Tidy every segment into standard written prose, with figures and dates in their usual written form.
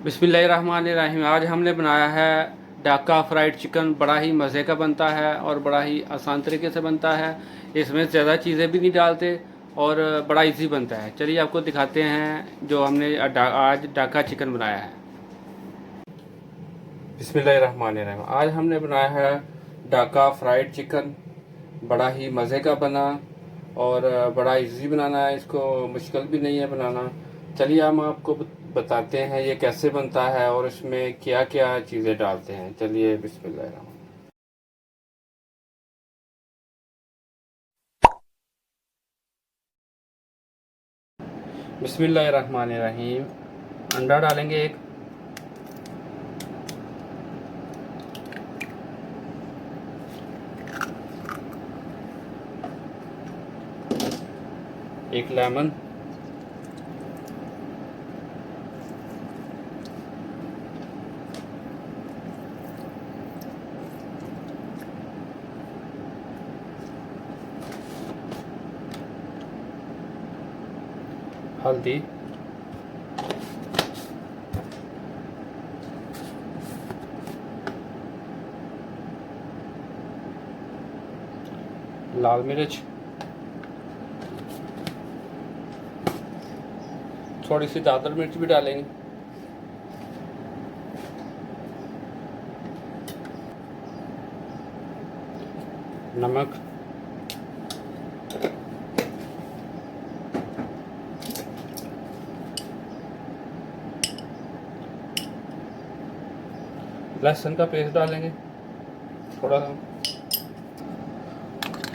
बिस्मिल्लाहिर्रहमानिर्रहीम। आज हमने बनाया है ढाका फ्राइड चिकन। बड़ा ही मज़े का बनता है और बड़ा ही आसान तरीके से बनता है। इसमें ज़्यादा चीज़ें भी नहीं डालते और बड़ा इजी बनता है। चलिए आपको दिखाते हैं जो हमने आज ढाका चिकन बनाया है। बिस्मिल्लाहिर्रहमानिर्रहीम। आज हमने बनाया है ढाका फ्राइड चिकन। बड़ा ही मज़े का बना और बड़ा इजी बनाना है, इसको मुश्किल भी नहीं है बनाना। चलिए हम आपको बताते हैं ये कैसे बनता है और इसमें क्या क्या चीज़ें डालते हैं। चलिए बिस्मिल्लाह। बिस्मिल्लाहिर्रहमानिर्रहीम। अंडा डालेंगे एक लेमन, हल्दी, लाल मिर्च, थोड़ी सी दादर मिर्च भी डालेंगे, नमक, लहसुन का पेस्ट डालेंगे थोड़ा सा,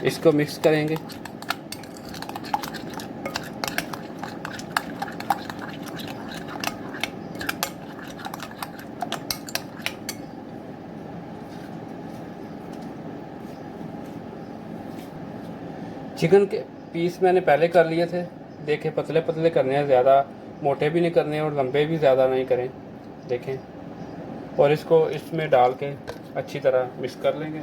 इसको मिक्स करेंगे। चिकन के पीस मैंने पहले कर लिए थे, देखें पतले पतले करने हैं, ज़्यादा मोटे भी नहीं करने और लंबे भी ज़्यादा नहीं करें, देखें। और इसको इसमें डाल के अच्छी तरह मिक्स कर लेंगे।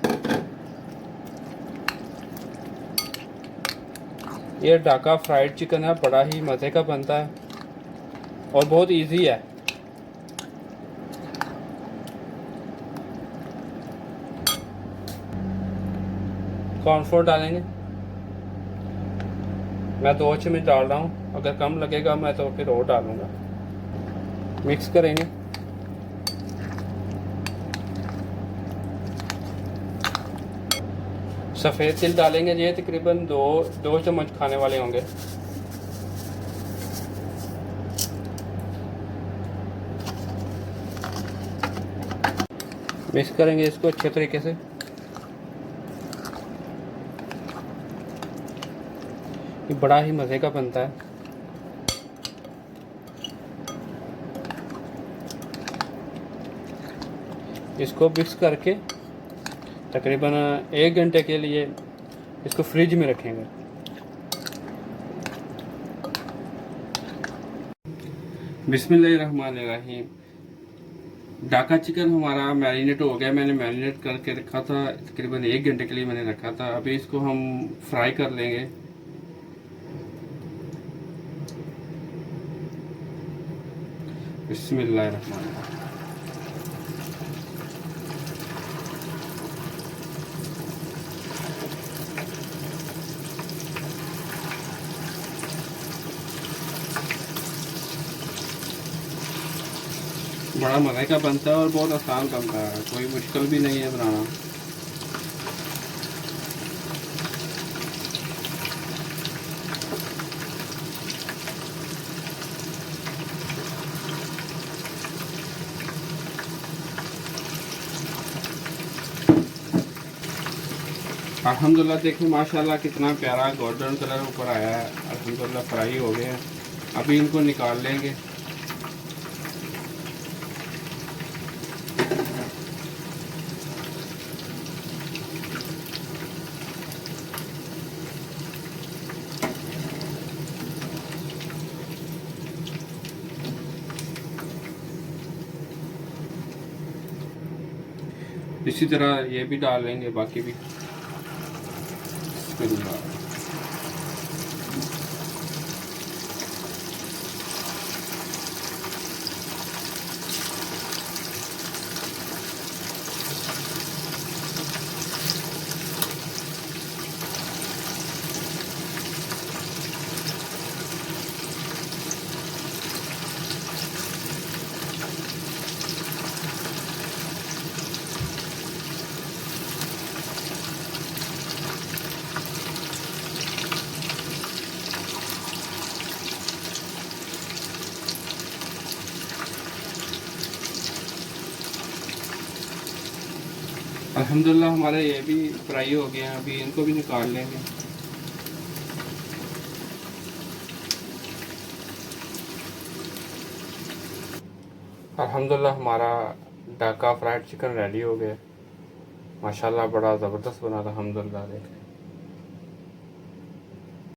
ये ढाका फ्राइड चिकन है, बड़ा ही मज़े का बनता है और बहुत इजी है। कॉर्नफ्लोर डालेंगे, मैं 2 चम्मच डाल रहा हूँ, अगर कम लगेगा मैं तो फिर और डालूँगा। मिक्स करेंगे। सफ़ेद तिल डालेंगे, ये तकरीबन दो चम्मच खाने वाले होंगे। मिक्स करेंगे इसको अच्छे तरीके से। ये बड़ा ही मज़े का बनता है। इसको मिक्स करके तकरीबन 1 घंटे के लिए इसको फ्रिज में रखेंगे। बिस्मिल्लाहिर्रहमानिर्रहीम। ढाका चिकन हमारा मैरिनेट हो गया। मैंने मैरिनेट करके रखा था, तकरीबन 1 घंटे के लिए मैंने रखा था। अभी इसको हम फ्राई कर लेंगे। बिस्मिल्लाहिर्रहमानिर्रहीम। बड़ा मज़े का बनता है और बहुत आसान बनता है, कोई मुश्किल भी नहीं है बनाना। अल्हम्दुलिल्लाह देखिए माशाल्लाह कितना प्यारा गोल्डन कलर ऊपर आया है। अल्हम्दुलिल्लाह फ्राई हो गए हैं। अभी इनको निकाल लेंगे। इसी तरह ये भी डाल लेंगे, बाकी भी। अल्हम्दुलिल्लाह हमारे ये भी फ्राई हो गए हैं, अभी इनको भी निकाल लेंगे। अल्हम्दुलिल्लाह हमारा ढाका फ्राइड चिकन रेडी हो गया। माशाल्लाह बड़ा ज़बरदस्त बना था अल्हम्दुलिल्लाह। देख